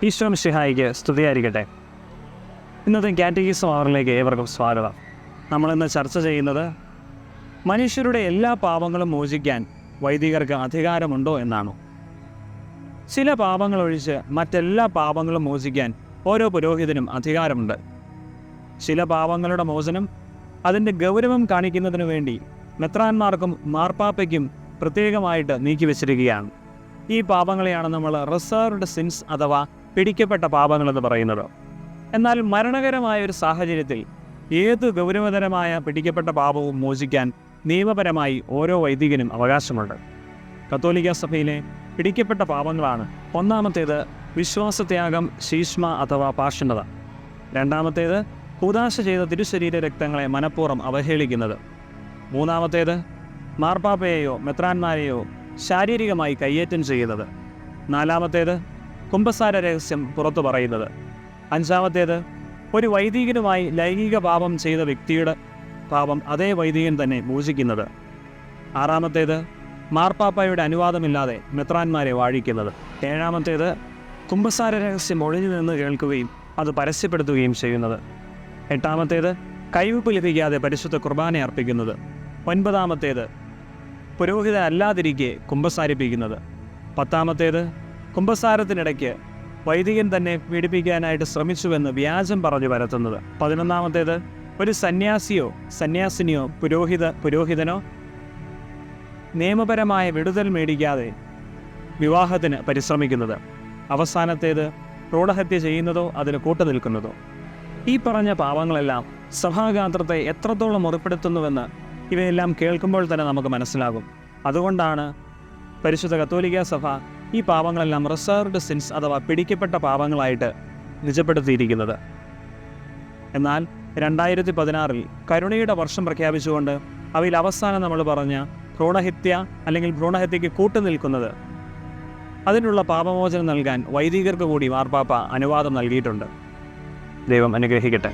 ഈശോ മിശിഹായിക്ക് സ്തുതിയായിരിക്കട്ടെ. ഇന്നത്തെ കാറ്റഗിസം അവറിലേക്ക് ഏവർക്കും സ്വാഗതം. നമ്മളിന്ന് ചർച്ച ചെയ്യുന്നത് മനുഷ്യരുടെ എല്ലാ പാപങ്ങളും മോചിക്കാൻ വൈദികർക്ക് അധികാരമുണ്ടോ എന്നാണ്. ചില പാപങ്ങളൊഴിച്ച് മറ്റെല്ലാ പാപങ്ങളും മോചിക്കാൻ ഓരോ പുരോഹിതനും അധികാരമുണ്ട്. ചില പാപങ്ങളുടെ മോചനം അതിൻ്റെ ഗൗരവം കാണിക്കുന്നതിനു വേണ്ടി മെത്രാന്മാർക്കും മാർപ്പാപ്പയ്ക്കും പ്രത്യേകമായിട്ട് നീക്കിവെച്ചിരിക്കുകയാണ്. ഈ പാപങ്ങളെയാണ് നമ്മൾ റിസർവ്ഡ് സിൻസ് അഥവാ പിടിക്കപ്പെട്ട പാപങ്ങളെന്ന് പറയുന്നത്. എന്നാൽ മരണകരമായ ഒരു സാഹചര്യത്തിൽ ഏത് ഗൗരവതരമായ പിടിക്കപ്പെട്ട പാപവും മോചിക്കാൻ നിയമപരമായി ഓരോ വൈദികനും അവകാശമുണ്ട്. കത്തോലിക്ക സഭയിലെ പിടിക്കപ്പെട്ട പാപങ്ങളാണ്: ഒന്നാമത്തേത് വിശ്വാസത്യാഗം, ശീഷ്മ അഥവാ പാഷണ്ഡത. രണ്ടാമത്തേത് കൂദാശ ചെയ്ത തിരുശരീര രക്തങ്ങളെ മനഃപൂർവ്വം അവഹേളിക്കുന്നത്. മൂന്നാമത്തേത് മാർപ്പാപ്പയെയോ മെത്രാന്മാരെയോ ശാരീരികമായി കയ്യേറ്റം ചെയ്യുന്നത്. നാലാമത്തേത് കുമ്പസാര രഹസ്യം പുറത്തു പറയുന്നത്. അഞ്ചാമത്തേത് ഒരു വൈദികനുമായി ലൈംഗിക പാപം ചെയ്ത വ്യക്തിയുടെ പാപം അതേ വൈദികൻ തന്നെ മോചിക്കുന്നത്. ആറാമത്തേത് മാർപ്പാപ്പയുടെ അനുവാദമില്ലാതെ മെത്രാന്മാരെ വാഴിക്കുന്നത്. ഏഴാമത്തേത് കുമ്പസാര രഹസ്യം ഒഴിഞ്ഞു നിന്ന് കേൾക്കുകയും അത് പരസ്യപ്പെടുത്തുകയും ചെയ്യുന്നത്. എട്ടാമത്തേത് കൈവപ്പ് ലഭിക്കാതെ പരിശുദ്ധ കുർബാന അർപ്പിക്കുന്നത്. ഒൻപതാമത്തേത് പുരോഹിത അല്ലാതിരിക്കെ കുമ്പസാരിപ്പിക്കുന്നത്. പത്താമത്തേത് കുമ്പസാരത്തിനിടയ്ക്ക് വൈദികൻ തന്നെ പീഡിപ്പിക്കാനായിട്ട് ശ്രമിച്ചുവെന്ന് വ്യാജം പറഞ്ഞു പരത്തുന്നത്. പതിനൊന്നാമത്തേത് ഒരു സന്യാസിയോ സന്യാസിനിയോ പുരോഹിതനോ നിയമപരമായ വിടുതൽ മേടിക്കാതെ വിവാഹത്തിന് പരിശ്രമിക്കുന്നത്. അവസാനത്തേത് ഭ്രൂണഹത്യ ചെയ്യുന്നതോ അതിന് കൂട്ടുനിൽക്കുന്നതോ. ഈ പറഞ്ഞ പാപങ്ങളെല്ലാം സഭാഗാത്രത്തെ എത്രത്തോളം മുറിപ്പെടുത്തുന്നുവെന്ന് ഇവയെല്ലാം കേൾക്കുമ്പോൾ തന്നെ നമുക്ക് മനസ്സിലാകും. അതുകൊണ്ടാണ് പരിശുദ്ധ കത്തോലിക്ക സഭ ഈ പാപങ്ങളെല്ലാം റിസർവ്ഡ് സിൻസ് അഥവാ പിടിക്കപ്പെട്ട പാപങ്ങളായിട്ട് നിജപ്പെടുത്തിയിരിക്കുന്നത്. എന്നാൽ 2016 കരുണയുടെ വർഷം പ്രഖ്യാപിച്ചുകൊണ്ട് അവയിൽ അവസാനം നമ്മൾ പറഞ്ഞ ഭ്രൂണഹത്യ അല്ലെങ്കിൽ ഭ്രൂണഹത്യയ്ക്ക് കൂട്ടുനിൽക്കുന്നത്, അതിനുള്ള പാപമോചനം നൽകാൻ വൈദികർക്ക് കൂടി മാർപ്പാപ്പ അനുവാദം നൽകിയിട്ടുണ്ട്. ദൈവം അനുഗ്രഹിക്കട്ടെ.